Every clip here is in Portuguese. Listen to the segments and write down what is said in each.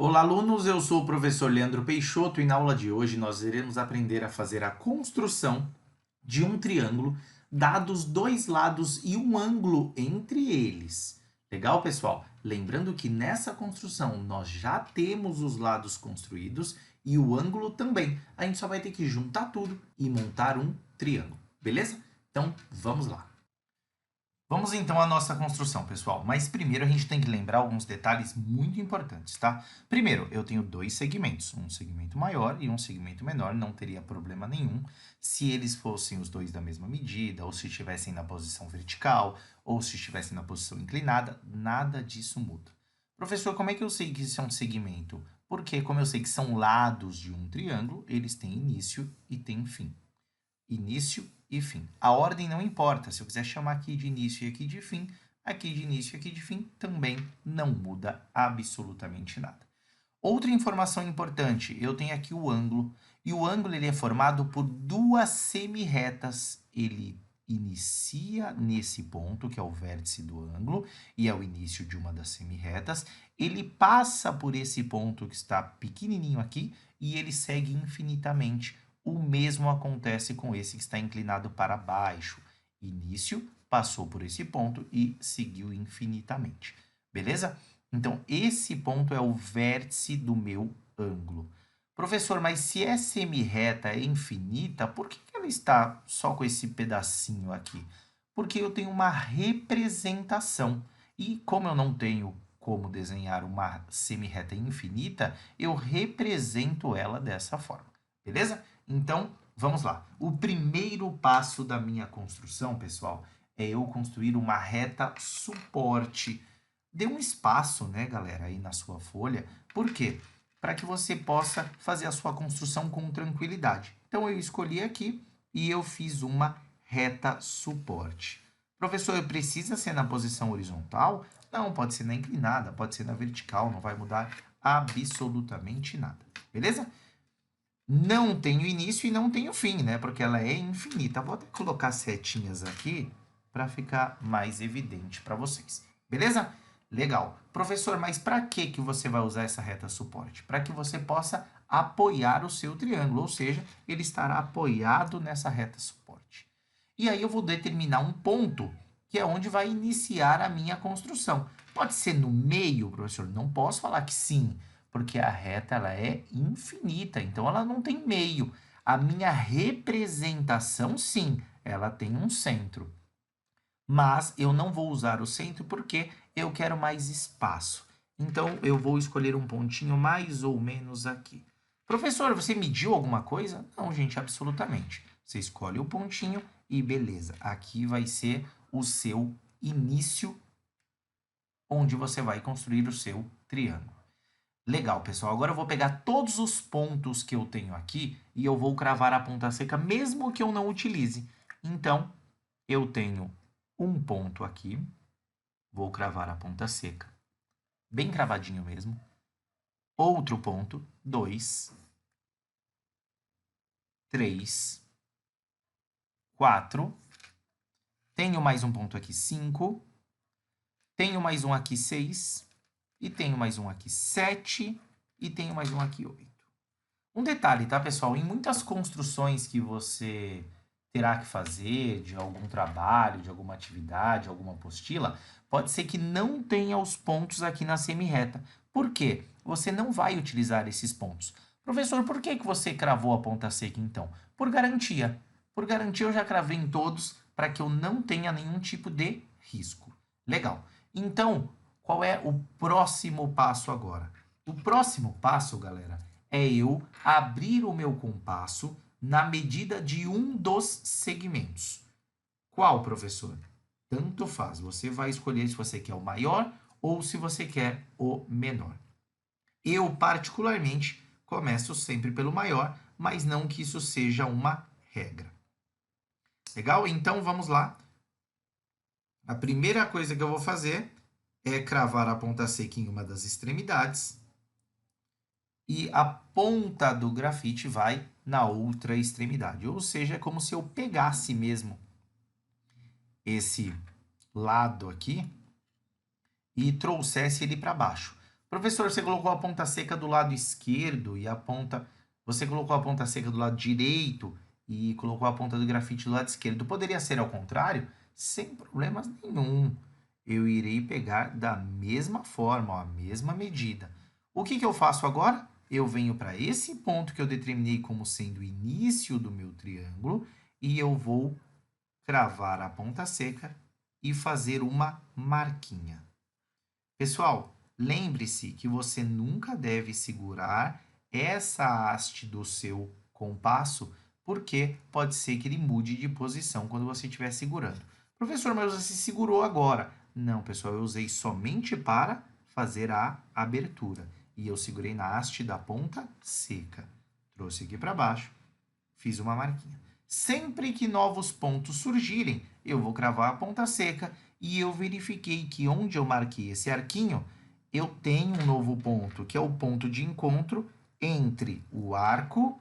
Olá, alunos! Eu sou o professor Leandro Peixoto e na aula de hoje nós iremos aprender a fazer a construção de um triângulo, dados dois lados e um ângulo entre eles. Legal, pessoal? Lembrando que nessa construção nós já temos os lados construídos e o ângulo também. A gente só vai ter que juntar tudo e montar um triângulo, beleza? Então, vamos lá. Vamos então à nossa construção, pessoal. Mas primeiro a gente tem que lembrar alguns detalhes muito importantes, tá? Primeiro, eu tenho dois segmentos, um segmento maior e um segmento menor, não teria problema nenhum se eles fossem os dois da mesma medida, ou se estivessem na posição vertical, ou se estivessem na posição inclinada, nada disso muda. Professor, como é que eu sei que isso é um segmento? Porque, como eu sei que são lados de um triângulo, eles têm início e têm fim. Início e fim. A ordem não importa. Se eu quiser chamar aqui de início e aqui de fim, aqui de início e aqui de fim também não muda absolutamente nada. Outra informação importante, eu tenho aqui o ângulo, e o ângulo ele é formado por duas semirretas. Ele inicia nesse ponto, que é o vértice do ângulo, e é o início de uma das semirretas. Ele passa por esse ponto que está pequenininho aqui, e ele segue infinitamente. O mesmo acontece com esse que está inclinado para baixo. Início, passou por esse ponto e seguiu infinitamente. Beleza? Então, esse ponto é o vértice do meu ângulo. Professor, mas se é semirreta, é infinita, por que ela está só com esse pedacinho aqui? Porque eu tenho uma representação. E como eu não tenho como desenhar uma semirreta infinita, eu represento ela dessa forma. Beleza? Então, vamos lá. O primeiro passo da minha construção, pessoal, é eu construir uma reta suporte. Dê um espaço, né, galera, aí na sua folha. Por quê? Para que você possa fazer a sua construção com tranquilidade. Então, eu escolhi aqui e eu fiz uma reta suporte. Professor, precisa ser na posição horizontal? Não, pode ser na inclinada, pode ser na vertical, não vai mudar absolutamente nada. Beleza? Não tenho início e não tenho fim, né? Porque ela é infinita. Vou até colocar setinhas aqui para ficar mais evidente para vocês. Beleza? Legal. Professor, mas para que você vai usar essa reta suporte? Para que você possa apoiar o seu triângulo, ou seja, ele estará apoiado nessa reta suporte. E aí eu vou determinar um ponto, que é onde vai iniciar a minha construção. Pode ser no meio, professor? Não posso falar que sim, porque a reta ela é infinita, então ela não tem meio. A minha representação, sim, ela tem um centro. Mas eu não vou usar o centro porque eu quero mais espaço. Então, eu vou escolher um pontinho mais ou menos aqui. Professor, você mediu alguma coisa? Não, gente, absolutamente. Você escolhe o pontinho e beleza. Aqui vai ser o seu início, onde você vai construir o seu triângulo. Legal, pessoal. Agora eu vou pegar todos os pontos que eu tenho aqui e eu vou cravar a ponta seca, mesmo que eu não utilize. Então, eu tenho um ponto aqui, vou cravar a ponta seca, bem cravadinho mesmo. Outro ponto, 2, 3, 4. Tenho mais um ponto aqui, 5. Tenho mais um aqui, 6. E tenho mais um aqui, 7. E tenho mais um aqui, 8. Um detalhe, tá, pessoal? Em muitas construções que você terá que fazer, de algum trabalho, de alguma atividade, alguma apostila, pode ser que não tenha os pontos aqui na semirreta. Por quê? Você não vai utilizar esses pontos. Professor, por que você cravou a ponta seca, então? Por garantia. Por garantia, eu já cravei em todos para que eu não tenha nenhum tipo de risco. Legal. Então, qual é o próximo passo agora? O próximo passo, galera, é eu abrir o meu compasso na medida de um dos segmentos. Qual, professor? Tanto faz. Você vai escolher se você quer o maior ou se você quer o menor. Eu, particularmente, começo sempre pelo maior, mas não que isso seja uma regra. Legal? Então, vamos lá. A primeira coisa que eu vou fazer é cravar a ponta seca em uma das extremidades e a ponta do grafite vai na outra extremidade. Ou seja, é como se eu pegasse mesmo esse lado aqui e trouxesse ele para baixo. Professor, você colocou a ponta seca do lado esquerdo e a ponta... Você colocou a ponta seca do lado direito e colocou a ponta do grafite do lado esquerdo. Poderia ser ao contrário? Sem problemas nenhum. Eu irei pegar da mesma forma, ó, a mesma medida. O que eu faço agora? Eu venho para esse ponto que eu determinei como sendo o início do meu triângulo e eu vou cravar a ponta seca e fazer uma marquinha. Pessoal, lembre-se que você nunca deve segurar essa haste do seu compasso, porque pode ser que ele mude de posição quando você estiver segurando. Professor, mas você segurou agora. Não, pessoal, eu usei somente para fazer a abertura. E eu segurei na haste da ponta seca. Trouxe aqui para baixo, fiz uma marquinha. Sempre que novos pontos surgirem, eu vou cravar a ponta seca e eu verifiquei que onde eu marquei esse arquinho, eu tenho um novo ponto, que é o ponto de encontro entre o arco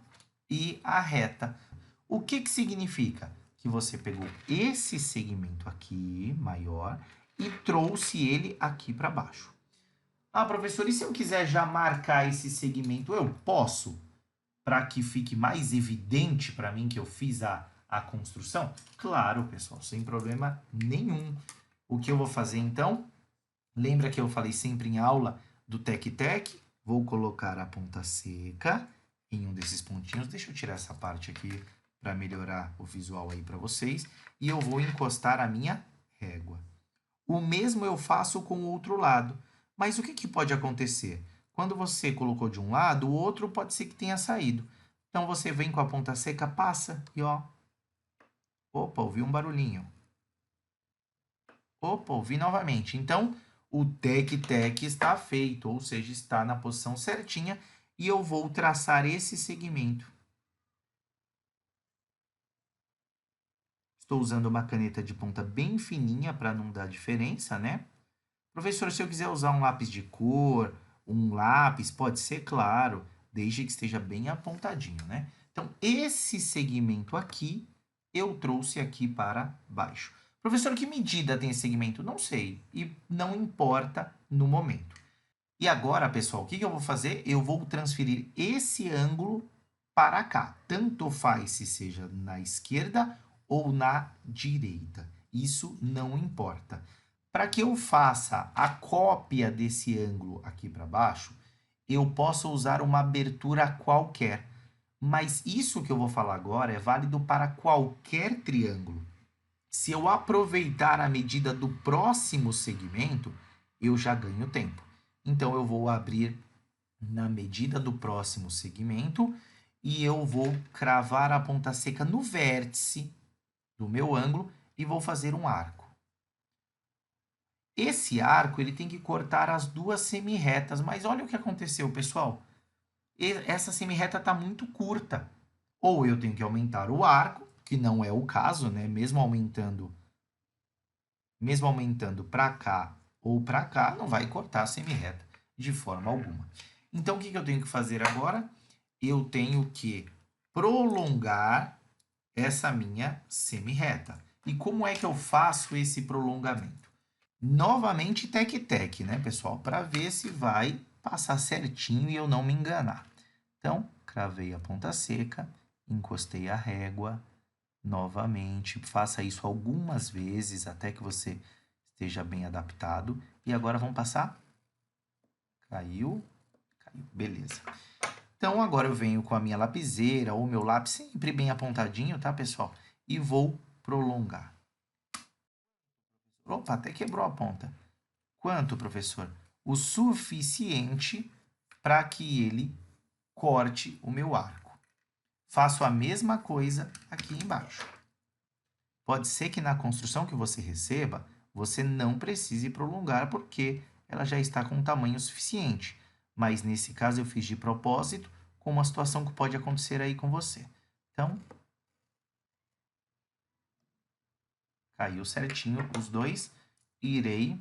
e a reta. O que significa? Que você pegou esse segmento aqui, maior, e trouxe ele aqui para baixo. Ah, professor, e se eu quiser já marcar esse segmento, eu posso? Para que fique mais evidente para mim que eu fiz a construção? Claro, pessoal, sem problema nenhum. O que eu vou fazer então? Lembra que eu falei sempre em aula do tec-tec? Vou colocar a ponta seca em um desses pontinhos. Deixa eu tirar essa parte aqui para melhorar o visual aí para vocês. E eu vou encostar a minha régua. O mesmo eu faço com o outro lado. Mas o que pode acontecer? Quando você colocou de um lado, o outro pode ser que tenha saído. Então, você vem com a ponta seca, passa e ó. Opa, ouvi um barulhinho. Opa, ouvi novamente. Então, o tec-tec está feito, ou seja, está na posição certinha. E eu vou traçar esse segmento. Estou usando uma caneta de ponta bem fininha para não dar diferença, né? Professor, se eu quiser usar um lápis de cor, um lápis, pode ser, claro, desde que esteja bem apontadinho, né? Então, esse segmento aqui, eu trouxe aqui para baixo. Professor, que medida tem esse segmento? Não sei, e não importa no momento. E agora, pessoal, o que eu vou fazer? Eu vou transferir esse ângulo para cá. Tanto faz se seja na esquerda ou na direita. Isso não importa. Para que eu faça a cópia desse ângulo aqui para baixo, eu posso usar uma abertura qualquer. Mas isso que eu vou falar agora é válido para qualquer triângulo. Se eu aproveitar a medida do próximo segmento, eu já ganho tempo. Então, eu vou abrir na medida do próximo segmento e eu vou cravar a ponta seca no vértice do meu ângulo e vou fazer um arco. Esse arco ele tem que cortar as duas semirretas, mas olha o que aconteceu, pessoal. Essa semirreta está muito curta. Ou eu tenho que aumentar o arco, que não é o caso, né? Mesmo aumentando para cá ou para cá, não vai cortar a semirreta de forma alguma. Então, o que eu tenho que fazer agora? Eu tenho que prolongar essa minha semirreta. E como é que eu faço esse prolongamento? Novamente, tec-tec, né, pessoal? Para ver se vai passar certinho e eu não me enganar. Então, cravei a ponta seca, encostei a régua, novamente. Faça isso algumas vezes até que você esteja bem adaptado. E agora vamos passar? Caiu, caiu, beleza. Então, agora eu venho com a minha lapiseira ou meu lápis sempre bem apontadinho, tá, pessoal? E vou prolongar. Opa, até quebrou a ponta. Quanto, professor? O suficiente para que ele corte o meu arco. Faço a mesma coisa aqui embaixo. Pode ser que na construção que você receba, você não precise prolongar, porque ela já está com um tamanho suficiente. Mas nesse caso eu fiz de propósito, com uma situação que pode acontecer aí com você. Então, caiu certinho os dois. Irei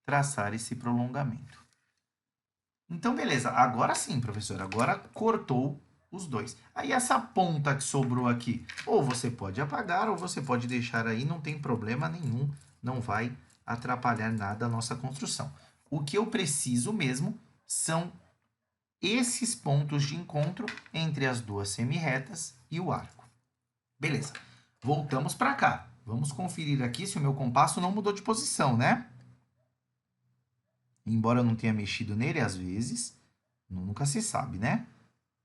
traçar esse prolongamento. Então, beleza. Agora sim, professor. Agora cortou os dois. Aí, essa ponta que sobrou aqui, ou você pode apagar, ou você pode deixar aí, não tem problema nenhum. Não vai atrapalhar nada a nossa construção. O que eu preciso mesmo são esses pontos de encontro entre as duas semirretas e o arco. Beleza. Voltamos para cá. Vamos conferir aqui se o meu compasso não mudou de posição, né? Embora eu não tenha mexido nele às vezes, nunca se sabe, né?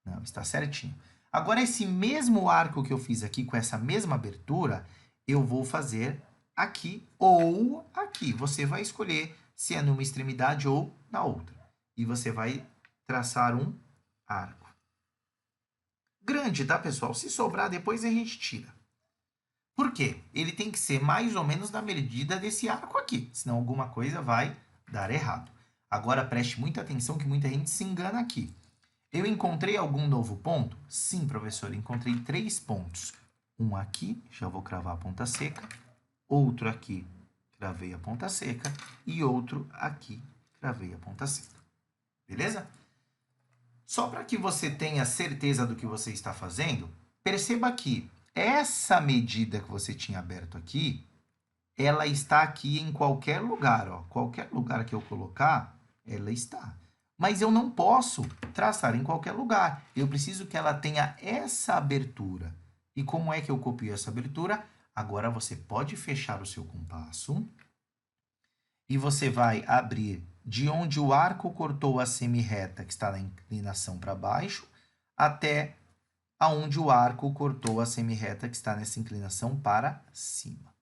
Não, está certinho. Agora, esse mesmo arco que eu fiz aqui com essa mesma abertura, eu vou fazer aqui ou aqui. Você vai escolher se é numa extremidade ou na outra. E você vai traçar um arco. Grande, tá, pessoal? Se sobrar, depois a gente tira. Por quê? Ele tem que ser mais ou menos da medida desse arco aqui, senão alguma coisa vai dar errado. Agora, preste muita atenção que muita gente se engana aqui. Eu encontrei algum novo ponto? Sim, professor, encontrei 3 pontos. Um aqui, já vou cravar a ponta seca. Outro aqui, cravei a ponta seca. E outro aqui, cravei a ponta seca. Beleza? Só para que você tenha certeza do que você está fazendo, perceba que essa medida que você tinha aberto aqui, ela está aqui em qualquer lugar. Ó. Qualquer lugar que eu colocar, ela está. Mas eu não posso traçar em qualquer lugar. Eu preciso que ela tenha essa abertura. E como é que eu copio essa abertura? Agora você pode fechar o seu compasso e você vai abrir de onde o arco cortou a semirreta, que está na inclinação para baixo, até aonde o arco cortou a semirreta, que está nessa inclinação para cima.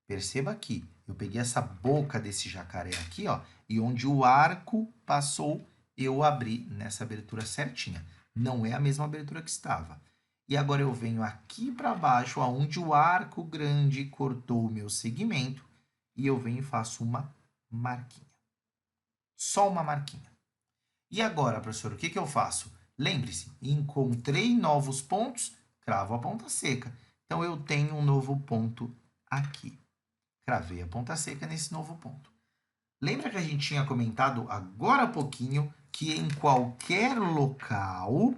Perceba aqui, eu peguei essa boca desse jacaré aqui, ó, e onde o arco passou, eu abri nessa abertura certinha. Não é a mesma abertura que estava. E agora eu venho aqui para baixo, aonde o arco grande cortou o meu segmento, e eu venho e faço uma marquinha. Só uma marquinha. E agora, professor, o que que eu faço? Lembre-se, encontrei novos pontos, cravo a ponta seca. Então, eu tenho um novo ponto aqui. Cravei a ponta seca nesse novo ponto. Lembra que a gente tinha comentado agora há pouquinho que em qualquer local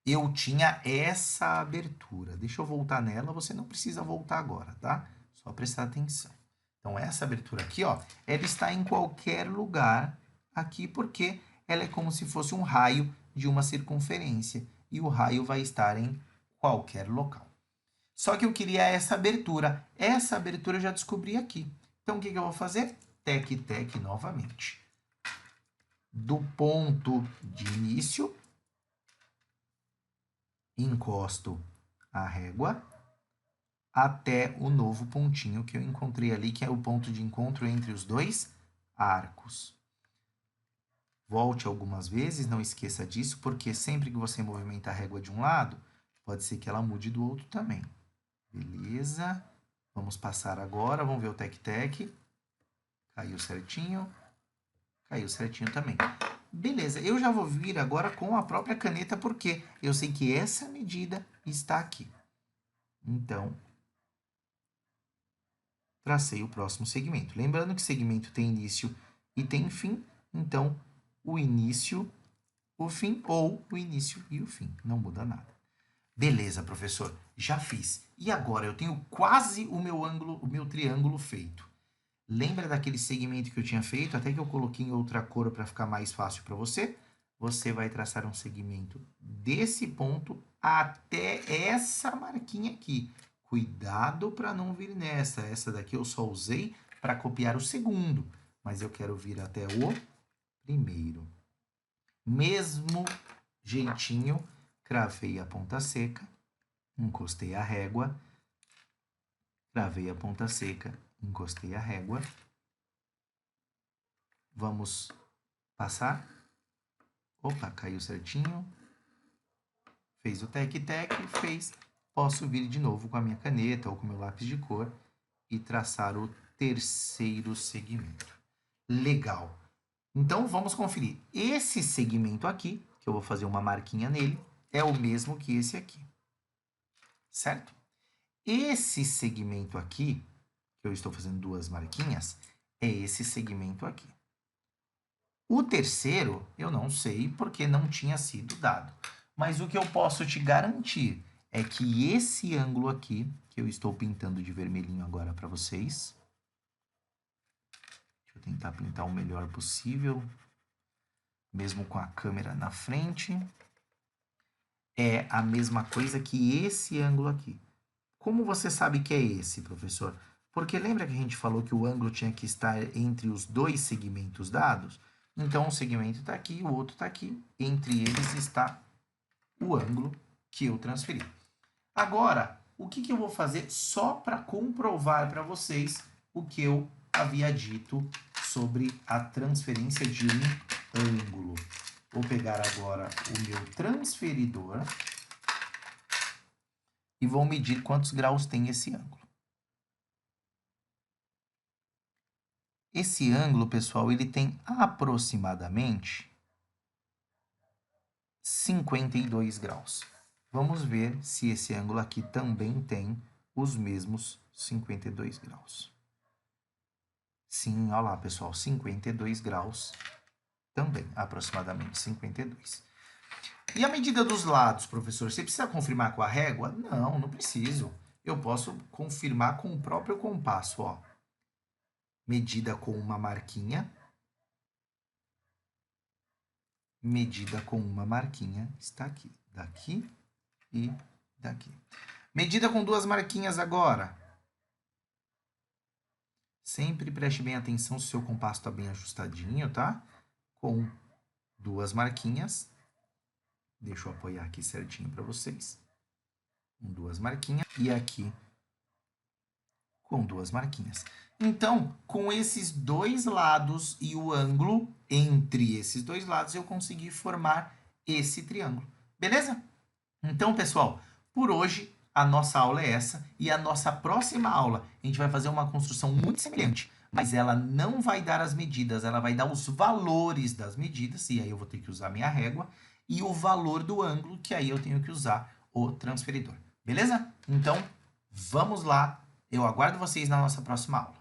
eu tinha essa abertura. Deixa eu voltar nela, você não precisa voltar agora, tá? Só prestar atenção. Então, essa abertura aqui, ó, ela está em qualquer lugar aqui, porque ela é como se fosse um raio de uma circunferência. E o raio vai estar em qualquer local. Só que eu queria essa abertura. Essa abertura eu já descobri aqui. Então, o que que eu vou fazer? Tec, tec novamente. Do ponto de início, encosto a régua até o novo pontinho que eu encontrei ali, que é o ponto de encontro entre os dois arcos. Volte algumas vezes, não esqueça disso, porque sempre que você movimenta a régua de um lado, pode ser que ela mude do outro também. Beleza? Vamos passar agora, vamos ver o tec-tec. Caiu certinho. Caiu certinho também. Beleza, eu já vou vir agora com a própria caneta, porque eu sei que essa medida está aqui. Então, tracei o próximo segmento. Lembrando que segmento tem início e tem fim, então o início, o fim ou o início e o fim. Não muda nada. Beleza, professor, já fiz. E agora eu tenho quase o meu ângulo, o meu triângulo feito. Lembra daquele segmento que eu tinha feito, até que eu coloquei em outra cor para ficar mais fácil para você? Você vai traçar um segmento desse ponto até essa marquinha aqui. Cuidado para não vir nessa. Essa daqui eu só usei para copiar o segundo, mas eu quero vir até o primeiro. Mesmo jeitinho, cravei a ponta seca, encostei a régua, cravei a ponta seca, encostei a régua. Vamos passar. Opa, caiu certinho. Fez o tec-tec, fez. Posso vir de novo com a minha caneta ou com o meu lápis de cor e traçar o terceiro segmento. Legal. Então, vamos conferir. Esse segmento aqui, que eu vou fazer uma marquinha nele, é o mesmo que esse aqui. Certo? Esse segmento aqui, que eu estou fazendo duas marquinhas, é esse segmento aqui. O terceiro, eu não sei porque não tinha sido dado. Mas o que eu posso te garantir é que esse ângulo aqui, que eu estou pintando de vermelhinho agora para vocês. Deixa Deixa eu tentar pintar o melhor possível, mesmo com a câmera na frente. É a mesma coisa que esse ângulo aqui. Como você sabe que é esse, professor? Porque lembra que a gente falou que o ângulo tinha que estar entre os dois segmentos dados? Então, um segmento está aqui, o outro está aqui. Entre eles está o ângulo que eu transferi. Agora, o que eu vou fazer só para comprovar para vocês o que eu havia dito sobre a transferência de um ângulo? Vou pegar agora o meu transferidor e vou medir quantos graus tem esse ângulo. Esse ângulo, pessoal, ele tem aproximadamente 52 graus. Vamos ver se esse ângulo aqui também tem os mesmos 52 graus. Sim, olha lá, pessoal, 52 graus também, aproximadamente 52. E a medida dos lados, professor? Você precisa confirmar com a régua? Não, não preciso. Eu posso confirmar com o próprio compasso, ó. Medida com uma marquinha. Medida com uma marquinha está aqui. Daqui e daqui. Medida com duas marquinhas agora. Sempre preste bem atenção se o seu compasso está bem ajustadinho, tá? Com duas marquinhas. Deixa eu apoiar aqui certinho para vocês. Com duas marquinhas. E aqui com duas marquinhas. Então, com esses dois lados e o ângulo entre esses dois lados, eu consegui formar esse triângulo. Beleza? Então, pessoal, por hoje a nossa aula é essa. E a nossa próxima aula, a gente vai fazer uma construção muito semelhante. Mas ela não vai dar as medidas, ela vai dar os valores das medidas. E aí eu vou ter que usar minha régua. E o valor do ângulo, que aí eu tenho que usar o transferidor. Beleza? Então, vamos lá. Eu aguardo vocês na nossa próxima aula.